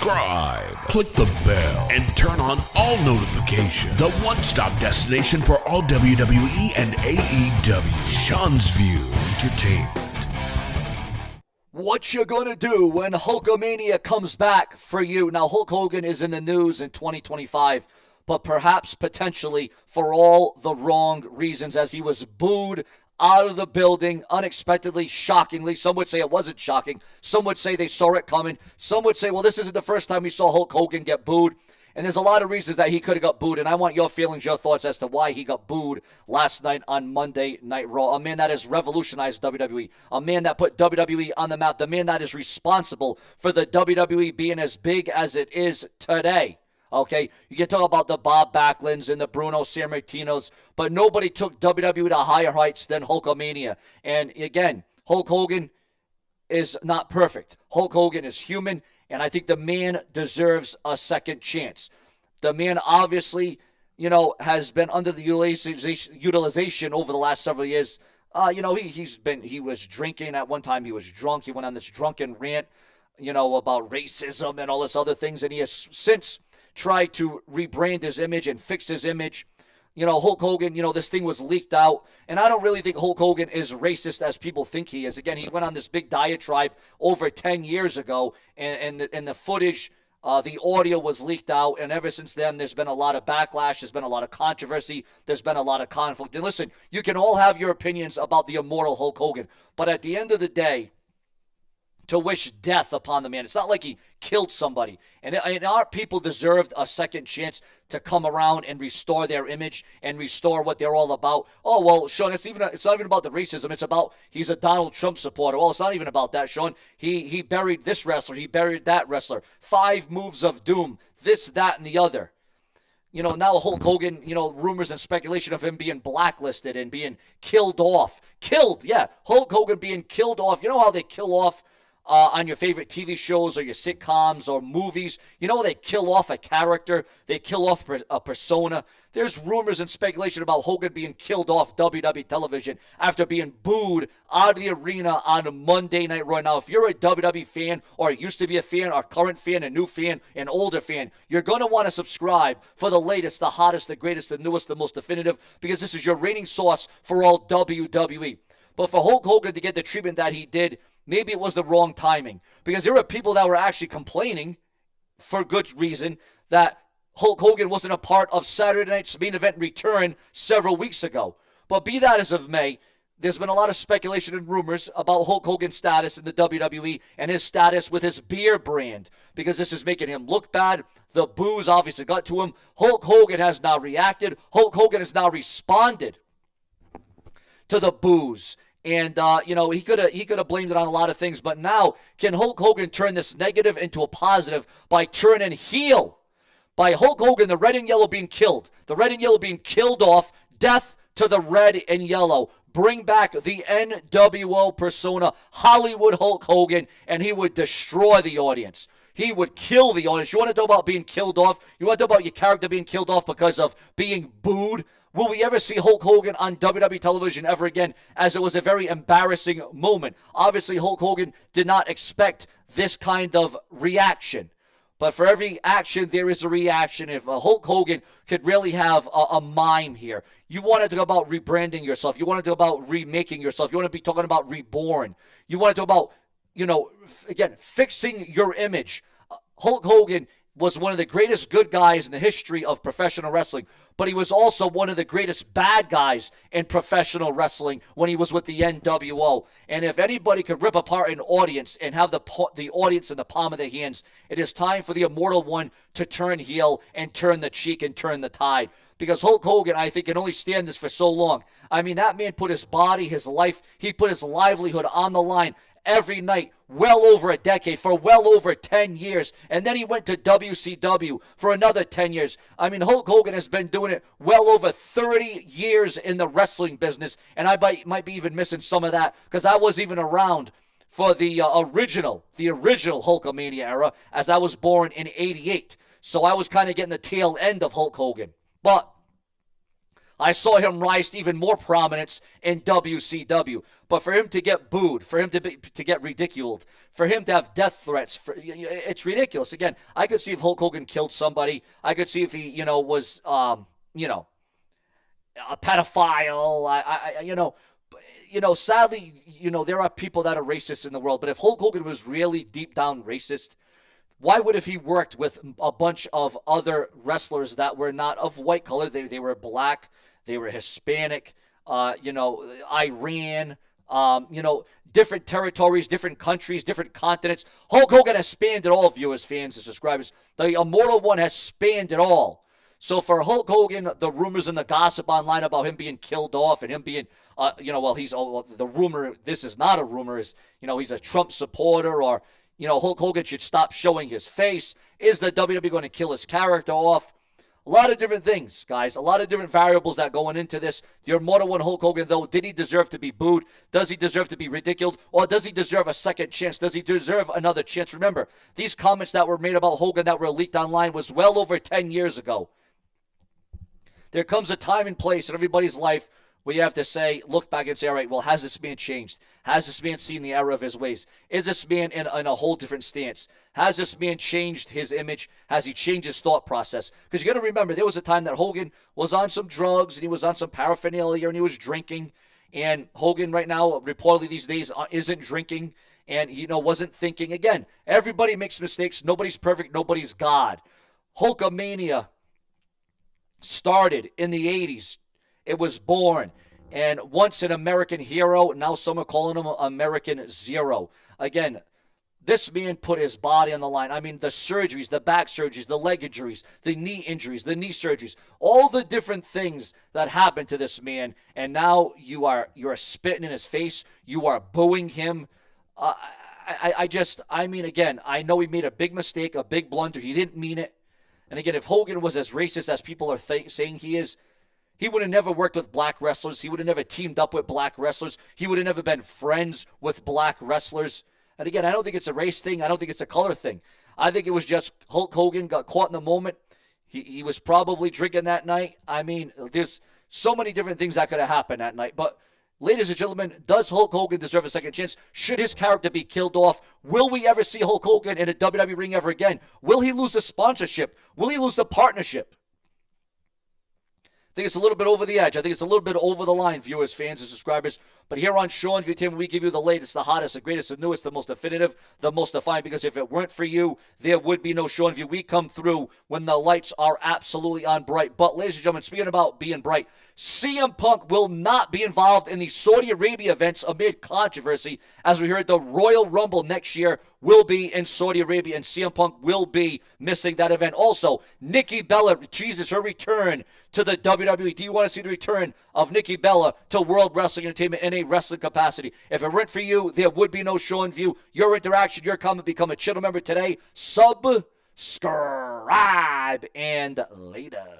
subscribe, click the bell, and turn on all notifications. The one-stop destination for all WWE and AEW. Seanzviewent Entertainment. What you gonna do when Hulkamania comes back for you? Now, Hulk Hogan is in the news in 2025, but perhaps potentially for all the wrong reasons, as he was booed out of the building unexpectedly, shockingly. Some would say it wasn't shocking. Some would say they saw it coming. Some would say, well, this isn't the first time we saw Hulk Hogan get booed. And there's a lot of reasons that he could have got booed, and I want your feelings, your thoughts as to why he got booed last night on Monday Night Raw. A man that has revolutionized WWE, a man that put WWE on the map, the man that is responsible for the WWE being as big as it is today. Okay, you can talk about the Bob Backlunds and the Bruno Sammartinos, but nobody took WWE to higher heights than Hulkamania. And again, Hulk Hogan is not perfect. Hulk Hogan is human, and I think the man deserves a second chance. The man obviously, has been under the utilization over the last several years. He was drinking at one time. He was drunk. He went on this drunken rant, about racism and all this other things, and he has since tried to rebrand his image and fix his image. Hulk Hogan, this thing was leaked out, and I don't really think Hulk Hogan is racist as people think he is. Again, he went on this big diatribe over 10 years ago, and the footage, the audio was leaked out, and ever since then, there's been a lot of backlash, there's been a lot of controversy, there's been a lot of conflict. And listen, you can all have your opinions about the immortal Hulk Hogan, but at the end of the day, to wish death upon the man. It's not like he killed somebody. And our people deserved a second chance to come around and restore their image and restore what they're all about. Oh, well, Sean, it's not even about the racism. It's about he's a Donald Trump supporter. Well, it's not even about that, Sean. He buried this wrestler. He buried that wrestler. 5 moves of doom. This, that, and the other. Now Hulk Hogan, rumors and speculation of him being blacklisted and being killed off. Hulk Hogan being killed off. You know how they kill off on your favorite TV shows or your sitcoms or movies? They kill off a character. They kill off a persona. There's rumors and speculation about Hogan being killed off WWE television after being booed out of the arena on Monday Night Raw. Now, if you're a WWE fan or used to be a fan or current fan, a new fan, an older fan, you're going to want to subscribe for the latest, the hottest, the greatest, the newest, the most definitive, because this is your rating source for all WWE. But for Hulk Hogan to get the treatment that he did, maybe it was the wrong timing, because there were people that were actually complaining, for good reason, that Hulk Hogan wasn't a part of Saturday Night's Main Event return several weeks ago. But be that as of May, there's been a lot of speculation and rumors about Hulk Hogan's status in the WWE and his status with his beer brand, because this is making him look bad. The boos obviously got to him. Hulk Hogan has now reacted. Hulk Hogan has now responded to the boos. And, he could have blamed it on a lot of things. But now, can Hulk Hogan turn this negative into a positive by turning heel? By Hulk Hogan, the red and yellow being killed. The red and yellow being killed off. Death to the red and yellow. Bring back the NWO persona, Hollywood Hulk Hogan, and he would destroy the audience. He would kill the audience. You want to talk about being killed off? You want to talk about your character being killed off because of being booed? Will we ever see Hulk Hogan on WWE television ever again, as it was a very embarrassing moment? Obviously, Hulk Hogan did not expect this kind of reaction. But for every action, there is a reaction. If Hulk Hogan could really have a mime here. You want to talk about rebranding yourself. You want to talk about remaking yourself. You want to be talking about reborn. You want to talk about, again, fixing your image. Hulk Hogan was one of the greatest good guys in the history of professional wrestling, but he was also one of the greatest bad guys in professional wrestling when he was with the NWO. And if anybody could rip apart an audience and have the audience in the palm of their hands, it is time for the Immortal One to turn heel and turn the cheek and turn the tide. Because Hulk Hogan, I think, can only stand this for so long. I mean, that man put his body, his life, he put his livelihood on the line every night, well over a decade, for well over 10 years. And then he went to WCW for another 10 years. I mean, Hulk Hogan has been doing it well over 30 years in the wrestling business. And I might be even missing some of that, because I was even around for the original Hulkamania era, as I was born in 88. So I was kind of getting the tail end of Hulk Hogan. But I saw him rise to even more prominence in WCW. But for him to get booed, for him to get ridiculed, for him to have death threats, it's ridiculous. Again, I could see if Hulk Hogan killed somebody. I could see if he, was, a pedophile. Sadly, there are people that are racist in the world. But if Hulk Hogan was really deep down racist, why would, if he worked with a bunch of other wrestlers that were not of white color, they were black, they were Hispanic, Iran, different territories, different countries, different continents. Hulk Hogan has spanned it all, viewers, fans, and subscribers. The Immortal One has spanned it all. So for Hulk Hogan, the rumors and the gossip online about him being killed off and him being, the rumor, this is not a rumor, is, he's a Trump supporter, or, Hulk Hogan should stop showing his face. Is the WWE going to kill his character off? A lot of different things, guys. A lot of different variables that going into this. The Immortal One, Hulk Hogan, though, did he deserve to be booed? Does he deserve to be ridiculed? Or does he deserve a second chance? Does he deserve another chance? Remember, these comments that were made about Hogan that were leaked online was well over 10 years ago. There comes a time and place in everybody's life where you have to say, look back and say, all right, well, has this man changed? Has this man seen the error of his ways? Is this man in a whole different stance? Has this man changed his image? Has he changed his thought process? Because you got to remember, there was a time that Hogan was on some drugs and he was on some paraphernalia and he was drinking. And Hogan right now, reportedly these days, isn't drinking and, wasn't thinking. Again, everybody makes mistakes. Nobody's perfect. Nobody's God. Hulkamania started in the 80s. It was born. And once an American hero, now some are calling him American Zero. Again, this man put his body on the line. I mean, the surgeries, the back surgeries, the leg injuries, the knee injuries, the knee surgeries, all the different things that happened to this man. And now you're spitting in his face. You are booing him. Again, I know he made a big mistake, a big blunder. He didn't mean it. And again, if Hogan was as racist as people are saying he is, he would have never worked with black wrestlers. He would have never teamed up with black wrestlers. He would have never been friends with black wrestlers. And again, I don't think it's a race thing. I don't think it's a color thing. I think it was just Hulk Hogan got caught in the moment. He was probably drinking that night. I mean, there's so many different things that could have happened that night. But ladies and gentlemen, does Hulk Hogan deserve a second chance? Should his character be killed off? Will we ever see Hulk Hogan in a WWE ring ever again? Will he lose the sponsorship? Will he lose the partnership? I think it's a little bit over the edge. I think it's a little bit over the line, viewers, fans, and subscribers. But here on Seanzviewent, we give you the latest, the hottest, the greatest, the newest, the most definitive, the most defiant. Because if it weren't for you, there would be no Seanzview. We come through when the lights are absolutely on bright. But, ladies and gentlemen, speaking about being bright, CM Punk will not be involved in the Saudi Arabia events amid controversy. As we heard, the Royal Rumble next year will be in Saudi Arabia, and CM Punk will be missing that event. Also, Nikki Bella teases her return to the WWE. Do you want to see the return of Nikki Bella to World Wrestling Entertainment in a wrestling capacity? If it weren't for you, there would be no Seanzview. Your interaction, your comment, become a channel member today. Subscribe, and later.